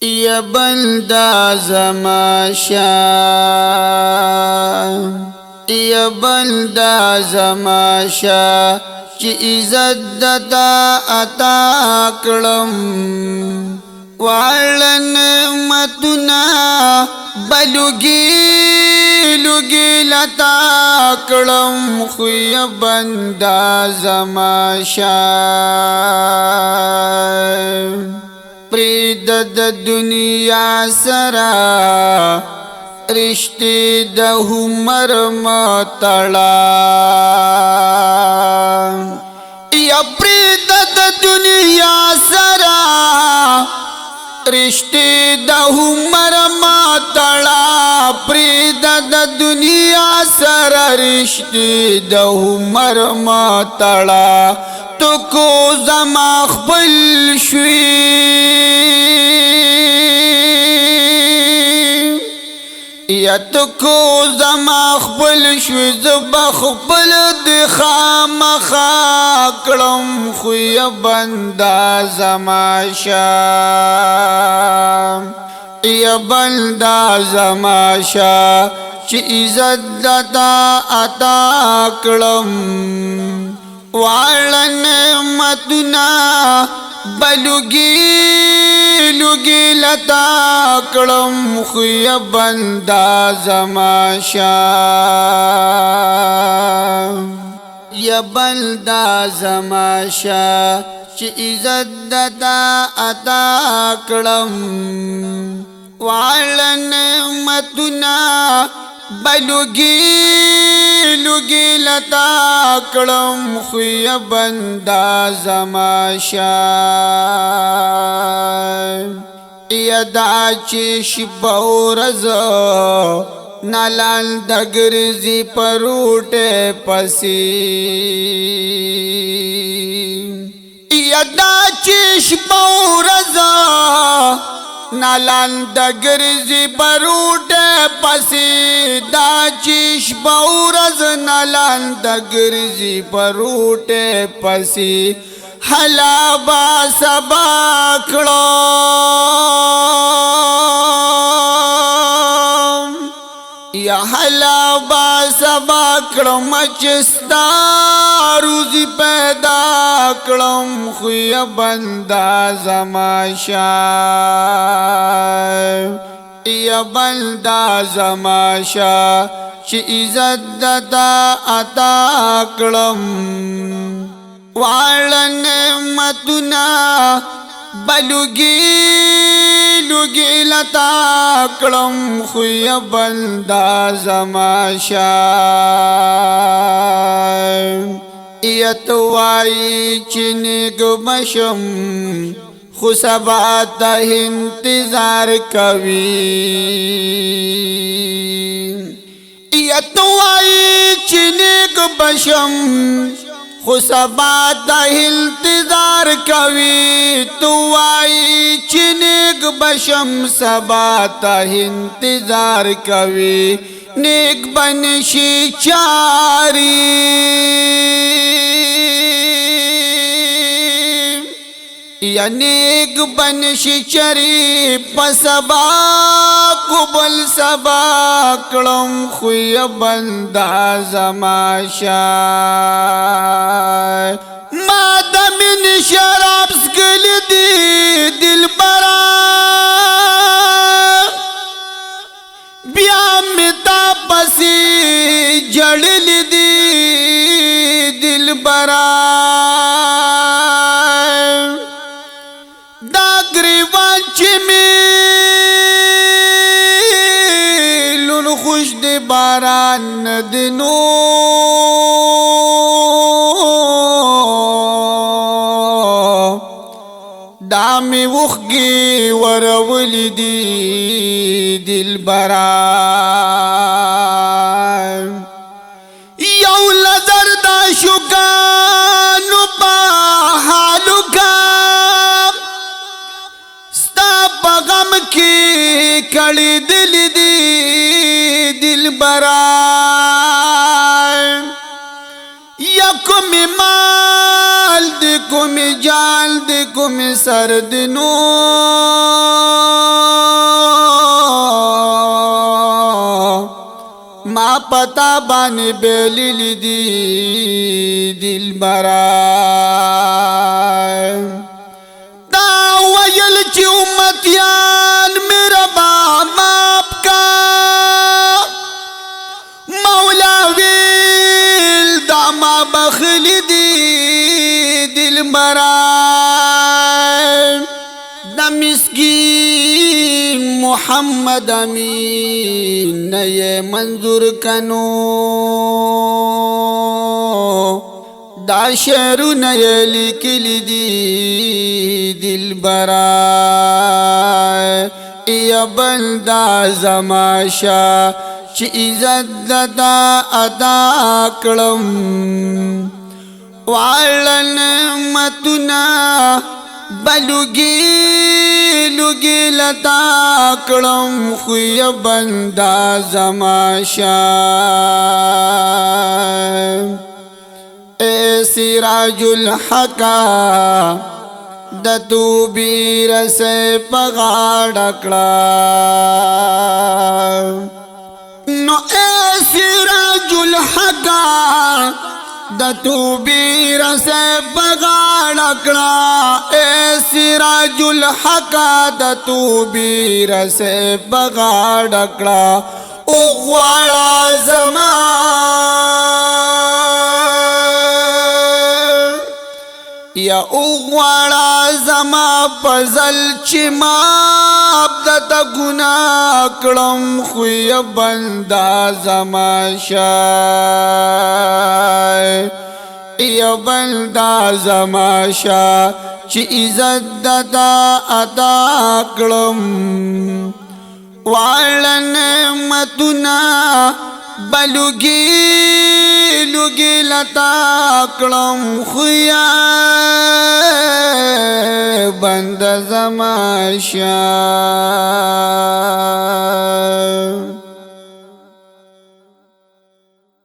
یا بلدا زما شاه یا بلدا زما شاه چی عزت دتا عطا کړم وعلى نعمتنا بلوگی لوگی لتا کړم خو یا بندا زما شاه پرید د دنیا سرا رشتے د عمر متړا یا پرید د دنیا سرا رشتے د عمر متړا پرید د دنیا سرا رشتے د عمر متړا تو کو زما خپل شوی یا تو کو زما خپل شوی زبا خپل د خامخا کړم خو یا بندا زما شاه یا بندا زما شاه چې عزت دتا عطا کړم وعلى نعمتنا بلوگی لوگی لتا کړم خو یا بندا زما شاه یا بندا زما شاه چې عزت دتا عطا کړم وعلى نعمتنا بلوگی لوگی لتا کړم خو یا بندا زما شاه یا دا چې شپه ورځ نالان د ګرځي پروټه پسې یا دا چې شپه ورځ نالان د ګرځي پروټه پسې دا چیش باورز نالان د ګرځي پروټه پسې حلا با سبا کړو یا حلا با سبا کړم چستا روزي پیدا کړم خو یا بندا زما شاه یا بندا زما شاه چې عزت دتا عطا کړم وعلى نعمتنا بلوگی لوگی لتا کړم خو یا بندا زما شاه یا توای چې نیک بشم خو سبا ته انتظار کوي یا توای چې نیک بشم خو سبا ته انتظار کوي توای چې نیک بشم سبا ته انتظار کوي نیک بنشي چاری یا نیک بنشی چری پسبا قبل سبا کړم خو یا بندا زما شاه ما د من شراب سکل دی دل برا بیا متا پسی جړل دی دل برا خوش دی باران دنو دامی وخگی ورولی دی دل بران یو لزر دا شکانو پا حالو کا ستا پا غم کی کڑی دل دی دل بران یا کمی مال دی کمی جال دی کمی سردنو پتا باندې بیللی دی دلبرا دا ویل چې امتیان میرا با ماپ کا مولا ویل دا ما بخلی دی دلبرا دا مسکین محمد امین نئے منظور کنو دا شعرو نئے لکلی دی دلبرا یا بلدا زماشا چی عزت دا ادا کړم وعلن متنا بلوگی لوگی لتا کړم خو یا بندا زماشا اے سراج الحقا د تو بیر سے پغاړه کړه نو اے سراج الحقا د تو بیر سے پغاړه کړه اے سراج الحقا د تو بیر سے پغاړه کړه او غواړه زما یا اوغواړه زما پزل چې ما د ګناه کړم خو یا بندا زما شای یا بندا زما شا چې عزت دا ادا کړم وعلن متنا بلوگی لوگی لتا کړم خو یا بند زما شا